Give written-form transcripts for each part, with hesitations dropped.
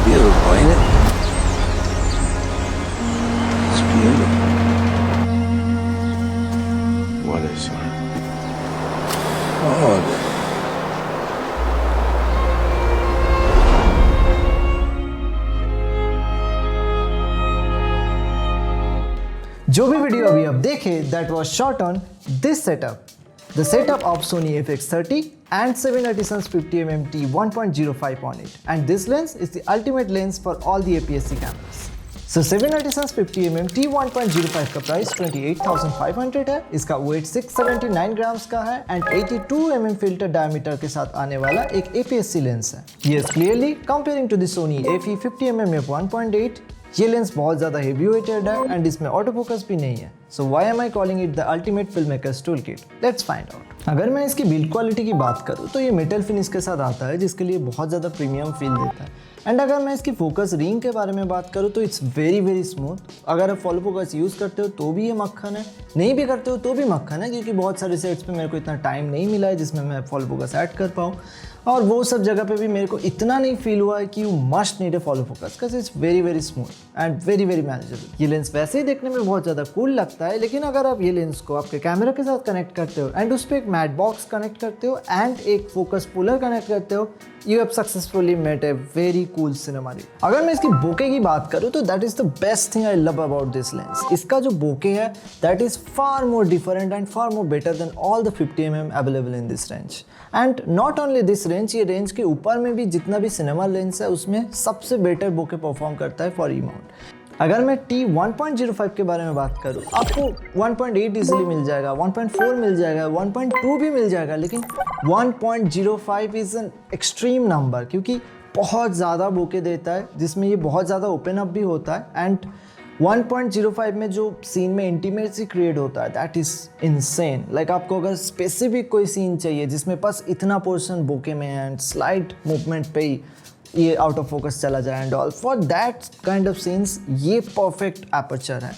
beautiful, ain't it? It's beautiful. What is, sir? Oh, जो भी video अभी आप देखे that was shot on this setup. The setup of Sony FX30 and 7-Edison's 50mm T1.05 on it. And this lens is the ultimate lens for all the APS-C cameras. So 7-Edison's 50mm T1.05 का price 28,500 है, इसका wait 679 grams का है and 82mm filter diameter के साथ आने वाला एक APS-C लेंस है. Yes, clearly comparing to the Sony AE 50mm f1.8, ये लेंस बहुत ज़्यादा हेवी वेटेड है एंड इसमें ऑटो फोकस भी नहीं है. So why am I calling it the ultimate film makers tool kit? Let's find out. अगर मैं इसकी बिल्ड क्वालिटी की बात करूँ तो ये मेटल फिनिश के साथ आता है जिसके लिए बहुत ज़्यादा प्रीमियम फील देता है. एंड अगर मैं इसकी फोकस रिंग के बारे में बात करूँ तो इट्स वेरी स्मूथ. अगर आप फॉलो फोकस यूज़ करते हो तो भी ये मक्खन है, नहीं भी करते हो तो भी मक्खन है, क्योंकि बहुत सारे सेट्स पे मेरे को इतना टाइम नहीं मिला है जिसमें मैं फॉलो फोकस ऐड कर पाऊँ, और वो सब जगह पे भी मेरे को इतना नहीं फील हुआ है कि you must need a follow focus, because it's very smooth and very manageable. ये लेंस वैसे ही देखने में बहुत ज़्यादा कूल लगता है, लेकिन अगर आप ये लेंस को आपके कैमरा के साथ कनेक्ट करते हो एंड उस पर एक मैट बॉक्स कनेक्ट करते हो एंड एक फोकस पुलर कनेक्ट करते हो, you have successfully made a very cool cinema reel. अगर मैं इसकी बोके की बात करूँ तो that is the best thing I love about this lens. इसका जो बोके है that is far more different and far more better than all the 50mm available in this range. And not only this range, ये range के ऊपर में भी जितना भी सिनेमा लेंस है उसमें सबसे बेटर बोके परफॉर्म करता है फॉर ई माउंट. अगर मैं T1.05 के बारे में बात करूँ, आपको 1.8 इजीली मिल जाएगा, 1.4 मिल जाएगा, 1.2 भी मिल जाएगा, लेकिन 1.05 इज़ एन एक्सट्रीम नंबर क्योंकि बहुत ज़्यादा बोके देता है जिसमें ये बहुत ज़्यादा ओपन अप भी होता है. एंड 1.05 में जो सीन में इंटीमेसी क्रिएट होता है दैट इज़ इनसेन. लाइक आपको अगर स्पेसिफिक कोई सीन चाहिए जिसमें बस इतना पोर्शन बोके में है एंड स्लाइड मूवमेंट पे ही ये आउट ऑफ फोकस चला जाए and all, for that kind of scenes ये परफेक्ट एपर्चर है.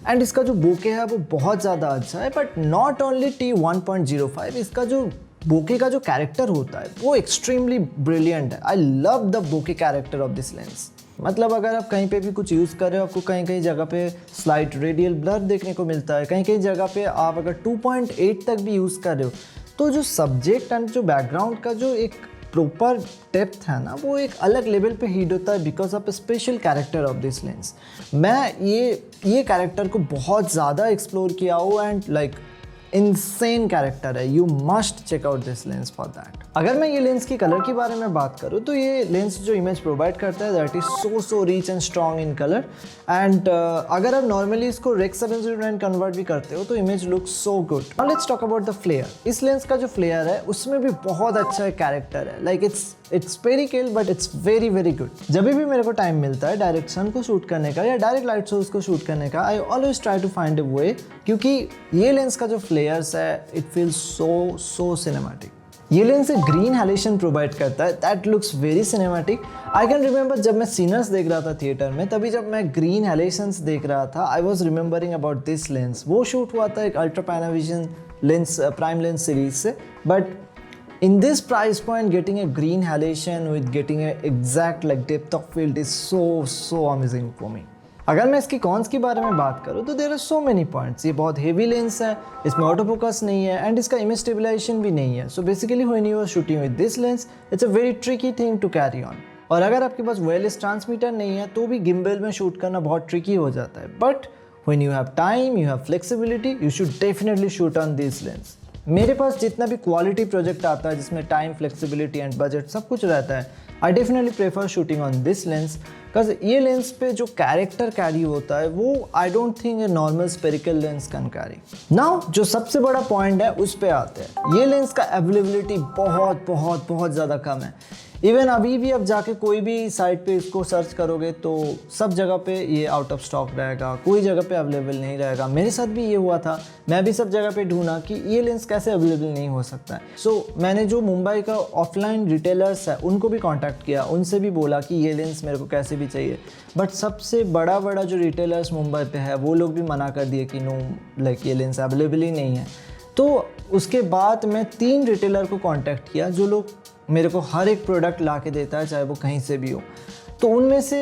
एंड इसका जो बोके है वो बहुत ज़्यादा अच्छा है. बट नॉट ओनली T1.05, इसका जो बोके का जो कैरेक्टर होता है वो एक्सट्रीमली ब्रिलियंट है. I love the bokeh character of this lens. मतलब अगर आप कहीं पे भी कुछ यूज़ कर रहे हो, आपको कहीं जगह पे स्लाइट रेडियल ब्लर देखने को मिलता है, कहीं जगह पे आप अगर 2.8 तक भी यूज़ कर रहे हो तो जो सब्जेक्ट एंड जो बैकग्राउंड का जो एक प्रॉपर डेप्थ है ना, वो एक अलग लेवल पे हीट होता है because of a special character of this lens. मैं ये कैरेक्टर को बहुत ज़्यादा एक्सप्लोर किया हो एंड लाइक इनसेन कैरेक्टर है. You must check out this lens for that. अगर मैं ये लेंस की कलर के बारे में बात करूँ तो ये लेंस जो इमेज प्रोवाइड करता है that is so rich and strong in colour. And अगर आप नॉर्मली इसको Rec 709 कन्वर्ट भी करते हो तो image look so good. Now let's talk about the flare. इस लेंस का जो फ्लेयर है उसमें भी बहुत अच्छा कैरेक्टर है. Like it's spherical but it's very good. जब भी मेरे को टाइम मिलता है डायरेक्ट सन को शूट करने का या डायरेक्ट लाइट सोर्स को शूट करने का, I always try to find a way, क्योंकि ये लेंस का जो फ्लेयर्स है इट फील्स सो सिनेमैटिक. ये लेंस एक ग्रीन हैलेशन प्रोवाइड करता है that looks very cinematic. I can remember जब मैं सीनर्स देख रहा था थिएटर में, तभी जब मैं ग्रीन हैलेशंस देख रहा था I was remembering about this lens. वो शूट हुआ था एक ultra Panavision lens prime lens series से. But in this price point, getting a green halation with getting a exact like depth of field is so amazing for me. अगर मैं इसकी cons के बारे में बात करूँ तो there are so many points. ये बहुत हेवी लेंस है, इसमें ऑटो फोकस नहीं है एंड इसका इमेज स्टेबलाइजेशन भी नहीं है. So basically when you are shooting with this lens it's a very tricky thing to carry on. और अगर आपके पास वायरलेस ट्रांसमीटर नहीं है तो भी गिम्बल में शूट करना बहुत ट्रिकी हो जाता है. But when you have time, you have flexibility, you should definitely shoot on this lens. मेरे पास जितना भी क्वालिटी प्रोजेक्ट आता है जिसमें टाइम, फ्लेक्सिबिलिटी एंड बजट सब कुछ रहता है, I definitely prefer shooting on this lens because ये लेंस पे जो कैरेक्टर कैरी होता है वो I don't think a normal spherical lens can carry. Now जो सबसे बड़ा पॉइंट है उस पे आते हैं. ये लेंस का अवेलेबिलिटी बहुत ज़्यादा कम है. इवन अभी भी अब जाके कोई भी साइट पे इसको सर्च करोगे तो सब जगह पे ये आउट ऑफ स्टॉक रहेगा, कोई जगह पे अवेलेबल नहीं रहेगा. मेरे साथ भी ये हुआ था, मैं भी सब जगह पे ढूंढा कि ये लेंस कैसे अवेलेबल नहीं हो सकता है. सो मैंने जो मुंबई का ऑफलाइन रिटेलर्स है उनको भी कांटेक्ट किया, उनसे भी बोला कि ये लेंस मेरे को कैसे भी चाहिए. बट सबसे बड़ा जो रिटेलर्स मुंबई पे है वो लोग भी मना कर दिए कि नो, लाइक ये लेंस अवेलेबल ही नहीं है. तो उसके बाद मैं 3 रिटेलर को कांटेक्ट किया जो लोग मेरे को हर एक प्रोडक्ट ला के देता है चाहे वो कहीं से भी हो. तो उनमें से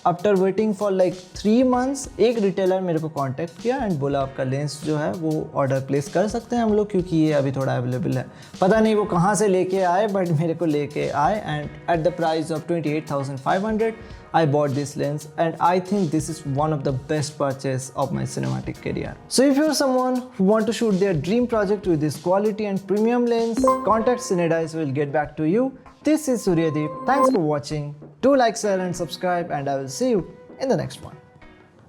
after waiting for like 3 months एक रिटेलर मेरे को कांटेक्ट किया एंड बोला आपका लेंस जो है वो ऑर्डर प्लेस कर सकते हैं हम लोग, क्योंकि ये अभी थोड़ा अवेलेबल है। पता नहीं वो कहाँ से लेके आए, बट मेरे को लेके आए and at the price of 28,500 I bought this lens and I think this is one of the best purchase of my cinematic career. So if you're someone who want to shoot their dream project with this quality and premium lens, contact Cinedice, will get back to you. This is Suryadeep. Thanks for watching. Do like, share and subscribe and I will see you in the next one.